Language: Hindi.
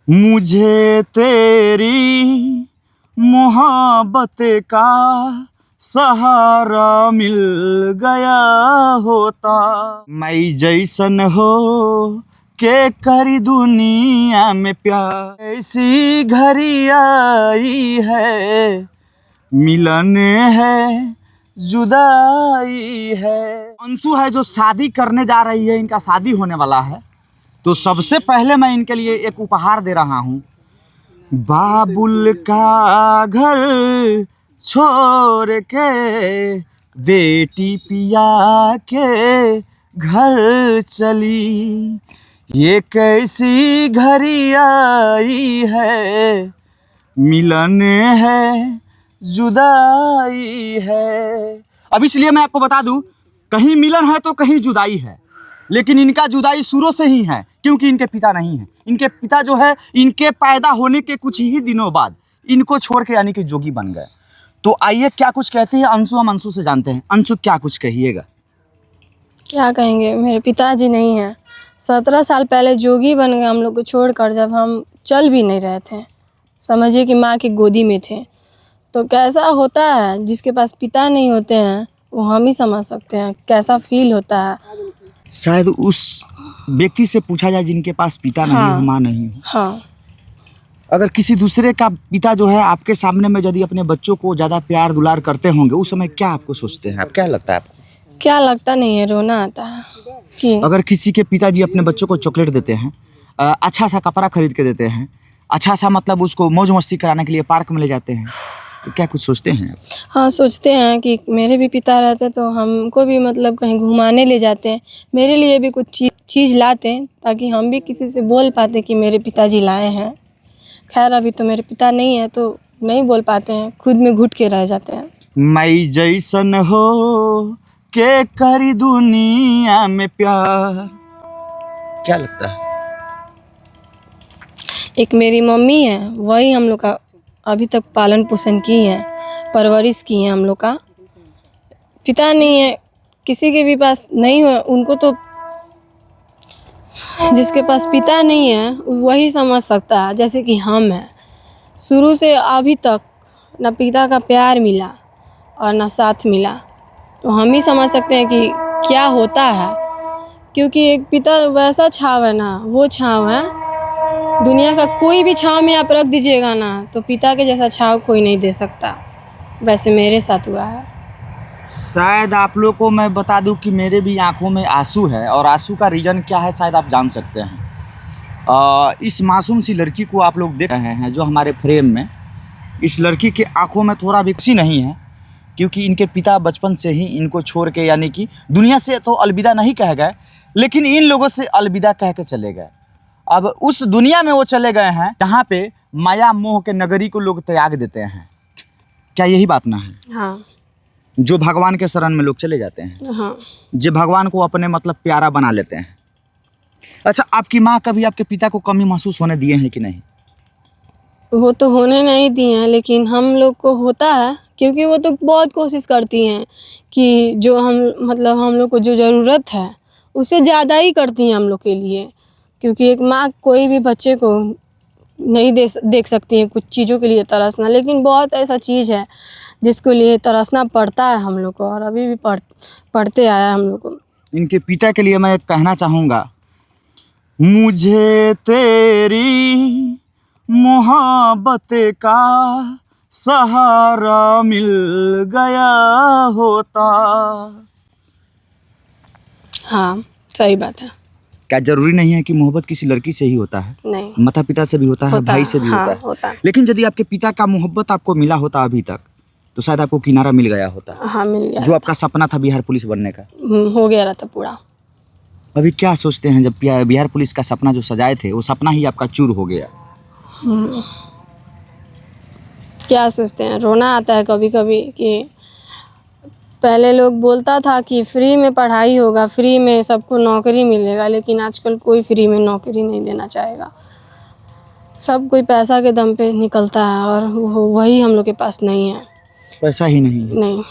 मुझे तेरी मोहब्बत का सहारा मिल गया होता, मैं जैसन हो के करी दुनिया में प्यार। ऐसी घड़ी आई है, मिलन है जुदाई है। अंशु है जो शादी करने जा रही है, इनका शादी होने वाला है। तो सबसे पहले मैं इनके लिए एक उपहार दे रहा हूँ। बाबुल का घर छोड़ के बेटी पिया के घर चली, ये कैसी घड़ी आई है, मिलन है जुदाई है। अब इसलिए मैं आपको बता दूं, कहीं मिलन है तो कहीं जुदाई है, लेकिन इनका जुदाई शुरू से ही है, क्योंकि इनके पिता नहीं है। इनके पिता जो है, इनके पैदा होने के कुछ ही दिनों बाद इनको छोड़ के यानी कि जोगी बन गए। तो आइए क्या कुछ कहती है अंशु, हम अंशु से जानते हैं। अंशु, क्या कुछ कहिएगा? क्या कहेंगे, मेरे पिताजी नहीं हैं। 17 साल पहले जोगी बन गए हम लोग को छोड़कर, जब हम चल भी नहीं रहे थे, समझिए कि माँ की गोदी में थे। तो कैसा होता है, जिसके पास पिता नहीं होते हैं वो हम ही समझ सकते हैं कैसा फील होता है। शायद उस व्यक्ति से पूछा जाए जिनके पास पिता नहीं हो, माँ नहीं हो। हाँ, अगर किसी दूसरे का पिता जो है आपके सामने में यदि अपने बच्चों को ज़्यादा प्यार दुलार करते होंगे, उस समय क्या आपको सोचते हैं? आप क्या लगता है आपको? क्या लगता नहीं है, रोना आता है कि अगर किसी के पिताजी अपने बच्चों को चॉकलेट देते हैं, अच्छा सा कपड़ा खरीद के देते हैं, अच्छा सा मतलब उसको मौज मस्ती कराने के लिए पार्क में ले जाते हैं, तो क्या कुछ सोचते हैं? हाँ, सोचते हैं कि मेरे भी पिता रहते तो हमको भी मतलब कहीं घुमाने ले जाते हैं, मेरे लिए भी कुछ चीज़ लाते हैं, ताकि हम भी किसी से बोल पाते कि मेरे पिताजी लाए हैं। खैर अभी तो मेरे पिता नहीं है तो नहीं बोल पाते हैं, खुद में घुट के रह जाते हैं। मैं जैसन हो के करी दुनिया में प्यार, क्या लगता है? एक मेरी मम्मी है, वही हम लोग का अभी तक पालन पोषण की है, परवरिश की है हम लोग का। पिता नहीं है, किसी के भी पास नहीं हो उनको, तो जिसके पास पिता नहीं है वही समझ सकता है। जैसे कि हम हैं, शुरू से अभी तक ना पिता का प्यार मिला और ना साथ मिला, तो हम ही समझ सकते हैं कि क्या होता है। क्योंकि एक पिता वैसा छाव है ना, वो छाव है, दुनिया का कोई भी छाव में आप रख दीजिएगा ना, तो पिता के जैसा छाव कोई नहीं दे सकता। वैसे मेरे साथ हुआ है। शायद आप लोग को मैं बता दूं कि मेरे भी आंखों में आंसू है, और आंसू का रीज़न क्या है शायद आप जान सकते हैं। इस मासूम सी लड़की को आप लोग देख रहे हैं जो हमारे फ्रेम में, इस लड़की के आंखों में थोड़ा भी खुशी नहीं है, क्योंकि इनके पिता बचपन से ही इनको छोड़ के यानी कि दुनिया से तो अलविदा नहीं कह गए, लेकिन इन लोगों से अलविदा कह के चले गए। अब उस दुनिया में वो चले गए हैं जहाँ पे माया मोह के नगरी को लोग त्याग देते हैं। क्या यही बात ना है? हाँ, जो भगवान के शरण में लोग चले जाते हैं, हाँ, जो भगवान को अपने मतलब प्यारा बना लेते हैं। अच्छा, आपकी माँ कभी आपके पिता को कमी महसूस होने दिए हैं कि नहीं? वो तो होने नहीं दिए हैं, लेकिन हम लोग को होता है, क्योंकि वो तो बहुत कोशिश करती हैं कि जो हम लोग को जो ज़रूरत है उससे ज़्यादा ही करती हैं हम लोग के लिए। क्योंकि एक माँ कोई भी बच्चे को नहीं देख सकती है कुछ चीज़ों के लिए तरसना, लेकिन बहुत ऐसा चीज़ है जिसके लिए तरसना पड़ता है हम लोग को, और अभी भी पढ़ते आया है हम लोग को। इनके पिता के लिए मैं कहना चाहूँगा, मुझे तेरी मोहब्बत का सहारा मिल गया होता। हाँ, सही बात है। क्या जरूरी नहीं है कि मोहब्बत किसी लड़की से ही होता है? नहीं, माता पिता से भी होता है, भाई से भी हाँ, होता है। लेकिन यदि आपके पिता का मोहब्बत आपको मिला होता अभी तक, तो शायद आपको किनारा मिल गया होता। हाँ, मिल गया। जो आपका सपना था बिहार पुलिस बनने का, हो गया रहता पूरा। अभी क्या सोचते हैं जब बिहार पुलिस का सपना जो सजाए थे वो सपना ही आपका चूर हो गया? क्या सोचते हैं, रोना आता है कभी कभी कि पहले लोग बोलता था कि फ्री में पढ़ाई होगा, फ्री में सबको नौकरी मिलेगा, लेकिन आजकल कोई फ्री में नौकरी नहीं देना चाहेगा। सब कोई पैसा के दम पे निकलता है, और वही हम लोग के पास नहीं है। पैसा ही नहीं है। नहीं।